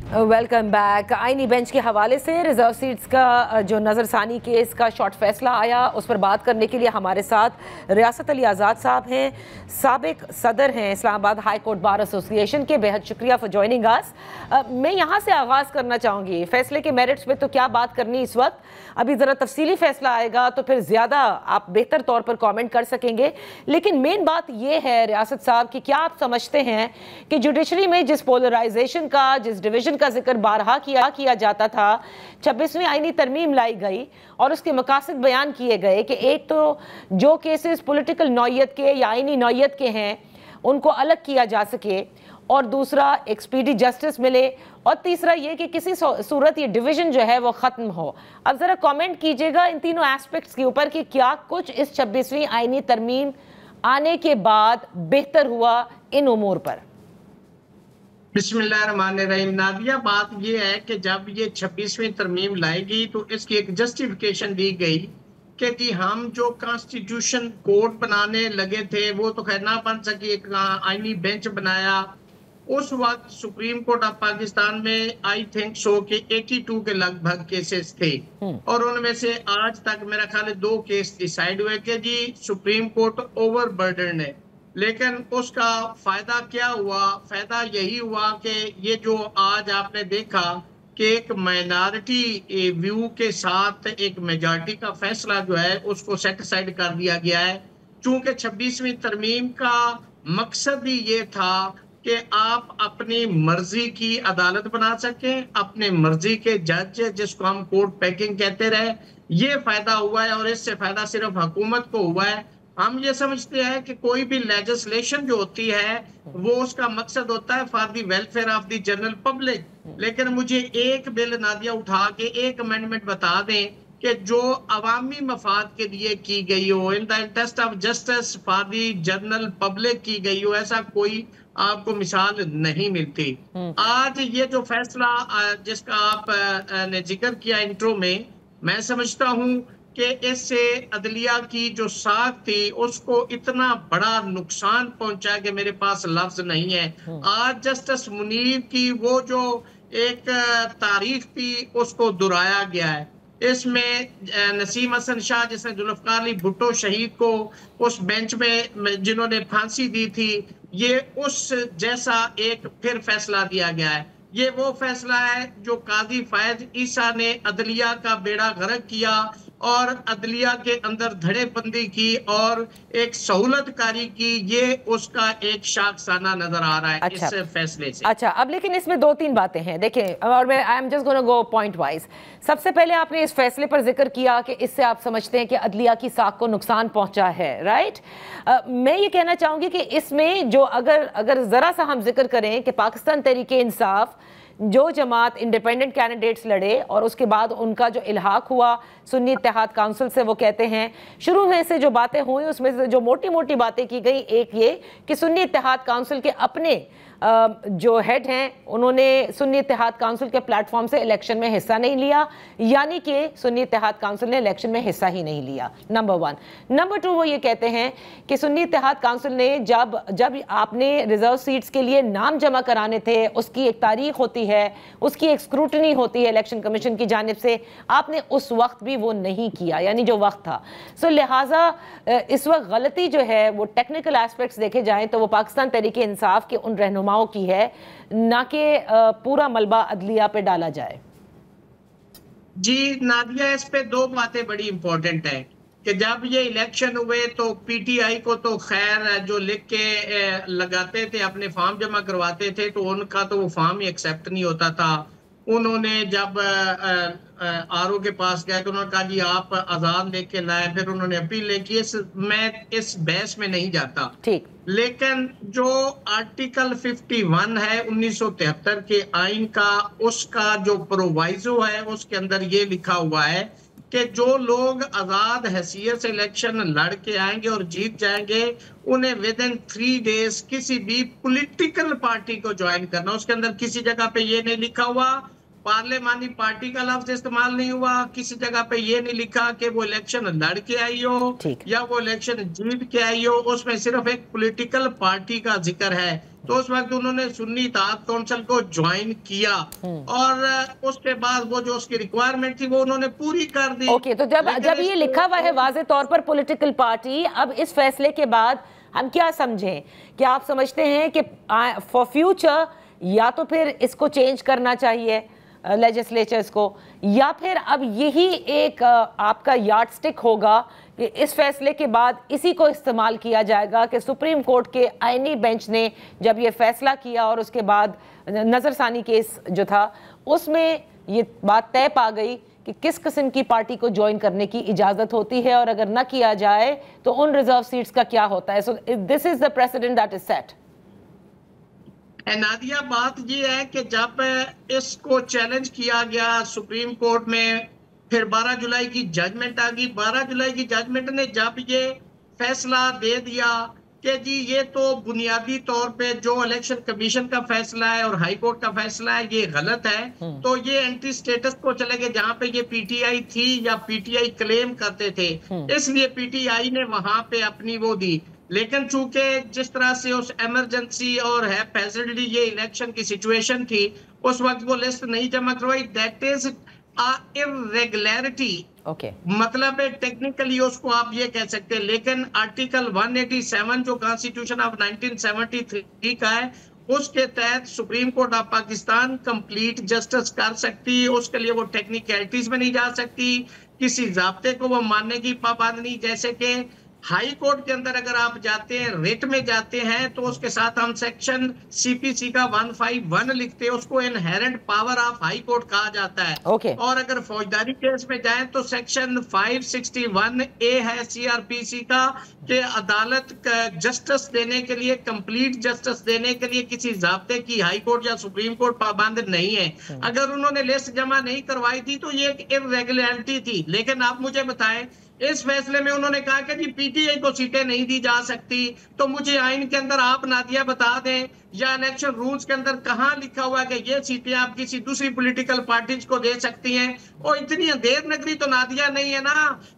Welcome back. आईनी bench के हवाले से रिजर्व सीट्स का जो नज़रसानी केस का शॉर्ट फैसला आया, उस पर बात करने के लिए हमारे साथ रियासत अली आज़ाद साहब हैं, साबिक सदर हैं Islamabad high court bar association के। बेहद शुक्रिया फॉर जॉइनिंग अस। मैं यहाँ से आगाज़ करना चाहूँगी फैसले के मेरिट्स पे तो क्या बात करनी इस वक्त, अभी ज़रा तफसीली फैसला आएगा तो फिर ज़्यादा आप बेहतर तौर पर कॉमेंट कर सकेंगे। लेकिन मेन बात यह है रियासत साहब कि क्या आप समझते हैं कि जुडिशरी में जिस पोलराइजेशन का, जिस डिवीजन का जिक्र बारहा किया जाता था, 26वीं आईनी तरमीम लाई गई और उसके मकासद बयान किए गए कि एक तो जो केसेस पॉलिटिकल नौयत के या आईनी नौयत के हैं उनको अलग किया जा सके, और दूसरा एक स्पीडी जस्टिस मिले, और तीसरा ये कि किसी सूरत ये डिवीजन जो है वो ख़त्म हो। अब ज़रा कमेंट कीजिएगा इन तीनों एस्पेक्ट्स के ऊपर कि क्या कुछ इस 26वीं आईनी तरमीम आने के बाद बेहतर हुआ इन उमूर पर। बिस्मिल्लाहिर्रहमानिर्रहीम। नादिया, बात यह है कि जब ये 26वीं तरमीम लाएगी तो इसकी एक जस्टिफिकेशन दी गई कि जी हम जो कॉन्स्टिट्यूशन कोड बनाने लगे थे वो तो खैर ना बन सकी, एक आईनी बेंच बनाया। उस वक्त सुप्रीम कोर्ट ऑफ पाकिस्तान में आई थिंक सो कि 82 के लगभग केसेस थे और उनमें से आज तक मेरा ख्याल है 2 केस डिसाइड हुए कि जी सुप्रीम कोर्ट ओवरबर्डन है। लेकिन उसका फायदा क्या हुआ? फायदा यही हुआ कि ये जो आज आपने देखा कि एक माइनॉरिटी व्यू के साथ एक मेजॉरिटी का फैसला जो है उसको सेट साइड कर दिया गया है। चूंकि 26वीं तरमीम का मकसद ही ये था कि आप अपनी मर्जी की अदालत बना सकें, अपने मर्जी के जज, जिसको हम कोर्ट पैकिंग कहते रहे, ये फायदा हुआ है। और इससे फायदा सिर्फ हुकूमत को हुआ है। हम ये समझते हैं कि कोई भी लेजिस्लेशन जो होती है वो उसका मकसद होता है for the welfare of the general public. लेकिन मुझे एक बिल नादिया उठा के एक अमेंडमेंट बता दें कि जो अवामी मफाद के लिए की गई हो, in the interest of justice for the general public की गई हो, ऐसा कोई आपको मिसाल नहीं मिलती। आज ये जो फैसला जिसका आप ने जिक्र किया इंट्रो में, मैं समझता हूं कि इससे अदलिया की जो साख थी उसको इतना बड़ा नुकसान पहुंचा कि मेरे पास लफ्ज नहीं है। आज जस्टिस मुनीर की वो जो एक तारीख थी उसको दोहराया गया है। इसमें नसीम हसन शाह, जिसने जुल्फकार अली भुट्टो शहीद को उस बेंच में जिन्होंने फांसी दी थी, ये उस जैसा एक फिर फैसला दिया गया है। ये वो फैसला है जो काजी फैज ईसा ने अदलिया का बेड़ा गर्क किया और अदलिया के अंदर धड़ेबंदी की और एक सहूलतकारी की। ये उसका एक शाखसाना नजर आ रहा है। अच्छा, इस फैसले से। अच्छा, अब लेकिन इसमें 2-3 बातें हैं, देखें, और मैं I am just gonna go point wise. सबसे पहले आपने इस फैसले पर जिक्र किया कि इससे आप समझते हैं कि अदलिया की साख को नुकसान पहुंचा है, राइट। मैं ये कहना चाहूंगी कि इसमें जो अगर जरा सा हम जिक्र करें कि पाकिस्तान तहरीके इंसाफ जो जमात इंडिपेंडेंट कैंडिडेट्स लड़े और उसके बाद उनका जो इल्हाक हुआ सुन्नी इत्तेहाद काउंसिल से, वो कहते हैं शुरू में से जो बातें हुई उसमें से जो मोटी मोटी बातें की गई, एक ये कि सुन्नी इत्तेहाद काउंसिल के अपने जो हेड हैं उन्होंने सुन्नी इत्तेहाद काउंसिल के प्लेटफॉर्म से इलेक्शन में हिस्सा नहीं लिया, यानी कि सुन्नी इत्तेहाद काउंसिल ने इलेक्शन में हिस्सा ही नहीं लिया, नंबर 1। नंबर 2, वो ये कहते हैं कि सुन्नी इत्तेहाद काउंसिल ने जब आपने रिजर्व सीट्स के लिए नाम जमा कराने थे, उसकी एक तारीख होती है, उसकी एक स्क्रूटनी होती है इलेक्शन कमीशन की जानिब से, आपने उस वक्त भी वो नहीं किया, यानी जो वक्त था। सो लिहाजा इस वक्त गलती जो है वो टेक्निकल एस्पेक्ट्स देखे जाएं तो वो पाकिस्तान तहरीके इंसाफ के उन रहनुमाओं की है, ना कि पूरा मलबा अदलिया पे डाला जाए। जी नादिया, इस पे 2 बातें बड़ी इंपॉर्टेंट है कि जब ये इलेक्शन हुए तो पीटीआई को तो खैर जो लिख के लगाते थे, अपने फॉर्म जमा करवाते थे, तो उनका तो वो फॉर्म ही एक्सेप्ट नहीं होता था। उन्होंने जब आरओ के पास गया तो उन्होंने कहा जी आप आजाद लेके लाए, फिर उन्होंने अपील लेकी। मैं इस बहस में नहीं जाता, ठीक। लेकिन जो आर्टिकल 51 है 1973 के आइन का, उसका जो प्रोवाइजो है उसके अंदर ये लिखा हुआ है कि जो लोग आजाद हैसियत से इलेक्शन लड़ के आएंगे और जीत जाएंगे, उन्हें विद इन 3 डेज किसी भी पॉलिटिकल पार्टी को ज्वाइन करना। उसके अंदर किसी जगह पे ये नहीं लिखा हुआ, पार्लियामानी पार्टी का लफ्ज इस्तेमाल नहीं हुआ, किसी जगह पे ये नहीं लिखा कि वो इलेक्शन लड़ के आई हो या वो इलेक्शन जीत के आई हो, उसमें सिर्फ एक पॉलिटिकल पार्टी का जिक्र है तो उस वक्त उन्होंने सुन्नी इत्तेहाद काउंसिल को ज्वाइन किया और उसके बाद वो जो उसकी रिक्वायरमेंट थी वो उन्होंने पूरी कर दी। ओके, तो जब ये लिखा हुआ है वाज़े तौर पर पॉलिटिकल पार्टी, अब इस फैसले के बाद हम क्या समझें? क्या आप समझते हैं कि फॉर फ्यूचर या तो फिर इसको चेंज करना चाहिए लेजिस्लेचर्स को, या फिर अब यही एक आपका यार्डस्टिक होगा कि इस फैसले के बाद इसी को इस्तेमाल किया जाएगा कि सुप्रीम कोर्ट के आईनी बेंच ने जब ये फैसला किया और उसके बाद नज़रसानी केस जो था उसमें ये बात तय पा गई कि किस किस्म की पार्टी को ज्वाइन करने की इजाज़त होती है और अगर ना किया जाए तो उन रिजर्व सीट्स का क्या होता है। So this is the president that is set. Nadia, बात ये है कि जब इसको चैलेंज किया गया सुप्रीम कोर्ट में, फिर 12 जुलाई की जजमेंट आ गई। 12 जुलाई की जजमेंट ने जब ये फैसला दे दिया कि जी ये तो बुनियादी तौर पे जो इलेक्शन कमीशन का फैसला है और हाई कोर्ट का फैसला है ये गलत है, तो ये एंटी स्टेटस को चले गए जहां पे ये पीटीआई थी या पीटीआई क्लेम करते थे, इसलिए पीटीआई ने वहां पे अपनी वो दी। लेकिन चूंकि जिस तरह से उस इमरजेंसी और है प्रेजेंटली ये इलेक्शन की सिचुएशन थी, उस वक्त वो लिस्ट नहीं जमा करवाई। दैट इज इरेगुलरिटी, मतलब टेक्निकली उसको आप ये कह सकते हैं। लेकिन आर्टिकल 187 जो कॉन्स्टिट्यूशन ऑफ 1973 का है, उसके तहत supreme court of Pakistan complete justice कर सकती है। उसके लिए वो टेक्निकलिटीज में नहीं जा सकती, किसी जाब्ते को वो मानने की पाबंद नहीं। जैसे कि हाई कोर्ट के अंदर अगर आप जाते हैं, रिट में जाते हैं, तो उसके साथ हम सेक्शन सीपीसी का 151 लिखते हैं, उसको inherent power of high court कहा जाता है। और अगर फौजदारी केस में जाएं तो सेक्शन 561A है सीआरपीसी का, कि अदालत जस्टिस देने के लिए, कंप्लीट जस्टिस देने के लिए किसी जाब्ते की हाई कोर्ट या सुप्रीम कोर्ट पाबंद नहीं है। अगर उन्होंने लिस्ट जमा नहीं करवाई थी तो ये एक इरेगुलरिटी थी। लेकिन आप मुझे बताएं, इस फैसले में उन्होंने कहा कि जी पीटीआई को सीटें नहीं दी जा सकती, तो मुझे आइन के अंदर आप नादिया बता दें या इलेक्शन रूल्स के अंदर कहां लिखा हुआ है कि ये सीटें आप किसी दूसरी पॉलिटिकल पार्टीज को दे सकती हैं। और इतनी अंधेर नगरी तो नादिया नहीं है ना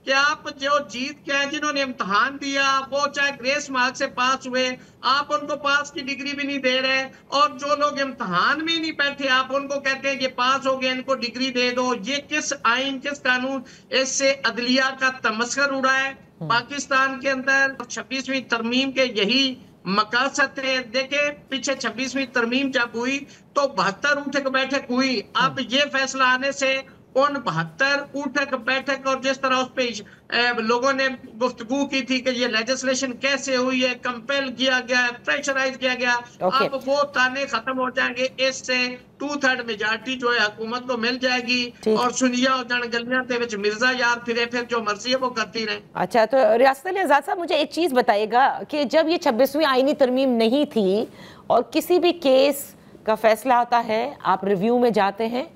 कि आप जो जीत के हैं, जिन्होंने इम्तहान दिया, वो चाहे ग्रेस मार्क से पास हुए, आप उनको पास की डिग्री भी नहीं दे रहे, और जो लोग इम्तहान में ही नहीं बैठे आप उनको कहते हैं कि पास हो गए, इनको डिग्री दे दो। ये किस आइन, किस कानून, इससे अदलिया का तमस्खर उड़ा है पाकिस्तान के अंदर। 26वीं तरमीम के यही मकासद है। देखे पीछे 26वीं तरमीम जब हुई तो 72 उठक बैठक हुई। अब ये फैसला आने से उन 72 उठक बैठक और जिस तरह उस पे लोगों ने गुफ्तगू की थी कि ये लेजिस्लेशन कैसे हुई है, कंपेल किया गया, प्रेशराइज किया गया, अब वो ताने खत्म हो जाएंगे। इससे 2/3 मेजॉरिटी जो है हुकूमत को मिल जाएगी और सुनिया और जनगलियां दे विच मिर्जा यार फिर जो मर्जी है वो करती रहे। अच्छा, तो रियासत अली आज़ाद साहब मुझे एक चीज बताइएगा कि जब ये 26वीं आईनी तरमीम नहीं थी और किसी भी केस का फैसला आता है, आप रिव्यू में जाते हैं,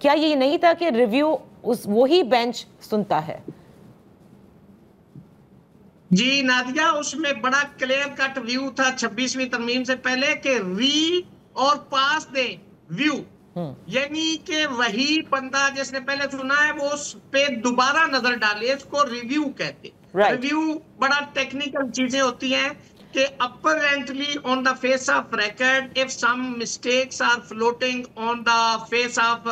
क्या ये नहीं था कि रिव्यू उस वही बेंच सुनता है? जी नादिया, उसमें बड़ा क्लियर कट व्यू था 26वीं तरमीम से पहले कि री और पास दे व्यू, यानी कि वही बंदा जिसने पहले सुना है वो उस पे दोबारा नजर डाले, इसको रिव्यू कहते। रिव्यू बड़ा टेक्निकल चीजें होती हैं कि apparently on the face of record if some mistakes are floating on the face of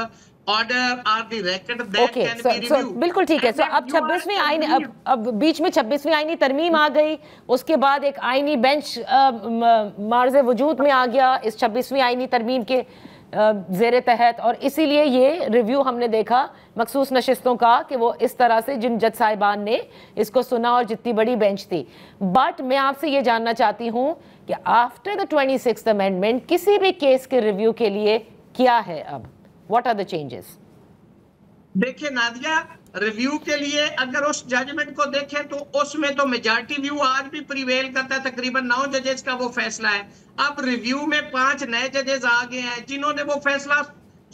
order or the record that can be reviewed। बिल्कुल ठीक है। अब 26वीं आईनी, अब बीच में 26वीं आईनी तरमीम आ गई, उसके बाद एक आईनी बेंच मार्ज़े वजूद में आ गया इस 26वीं आईनी तरमीम के ज़ेरे तहत, और इसीलिए ये रिव्यू हमने देखा मखसूस नशिस्तों का कि वो इस तरह से जिन जज साहिबान ने इसको सुना और जितनी बड़ी बेंच थी। बट मैं आपसे ये जानना चाहती हूँ कि आफ्टर द 26th अमेंडमेंट किसी भी केस के रिव्यू के लिए क्या है अब? What are the changes? देखिए नादिया, रिव्यू के लिए अगर उस जजमेंट को देखें तो उसमें तो मेजॉरिटी व्यू आज भी प्रिवेल करता है, तकरीबन 9 जजेस का वो फैसला है। अब रिव्यू में 5 नए जजेस आ गए हैं जिन्होंने वो फैसला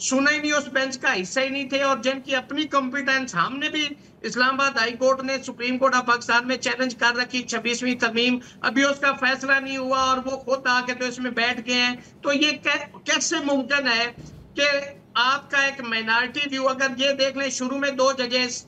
सुना ही नहीं, उस बेंच का हिस्सा ही नहीं थे, और जिनकी अपनी कॉम्पिटेंस हमने भी इस्लामाबाद हाई कोर्ट ने सुप्रीम कोर्ट ऑफ पाकिस्तान में चैलेंज कर रखी 26वीं तरमीम, अभी उसका फैसला नहीं हुआ और वो खुद आके तो इसमें बैठ गए हैं। तो ये कैसे मुमकिन है कि आपका एक माइनॉरिटी व्यू, अगर ये देख लें शुरू में 2 जजेस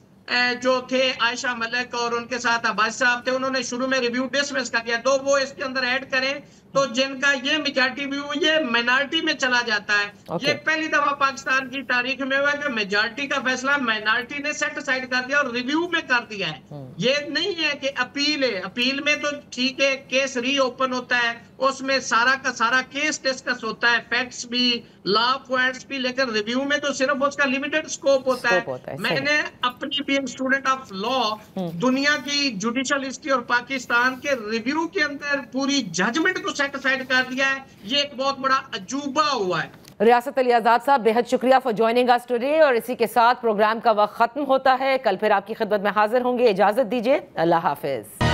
जो थे आयशा मलिक और उनके साथ अब्बास साहब थे, उन्होंने शुरू में रिव्यू डिसमिस कर दिया, 2 वो इसके अंदर ऐड करें तो जिनका ये मेजॉरिटी व्यू ये माइनॉरिटी में चला जाता है। ये पहली दफा पाकिस्तान की तारीख में हुआ कि मेजॉरिटी का फैसला माइनॉरिटी ने सेट साइड कर दिया और रिव्यू में कर दिया है। ये नहीं है कि अपील है, अपील में तो ठीक है केस रीओपन होता है, उसमें सारा का सारा केस डिस्कस होता है, फैक्ट्स भी, लॉ पॉइंट्स भी, लेकिन रिव्यू में तो सिर्फ उसका लिमिटेड स्कोप होता है। मैंने अपनी बीइंग स्टूडेंट ऑफ लॉ दुनिया की जुडिशियल हिस्ट्री और पाकिस्तान के रिव्यू के अंदर पूरी जजमेंट को सेट साइड कर दिया है। ये एक बहुत बड़ा अजूबा हुआ है। रियासत अली आज़ाद साहब, बेहद शुक्रिया फॉर ज्वाइनिंग अस टुडे, और इसी के साथ प्रोग्राम का वक्त खत्म होता है। कल फिर आपकी खिदमत में हाजिर होंगे। इजाजत दीजिए, अल्लाह हाफिज।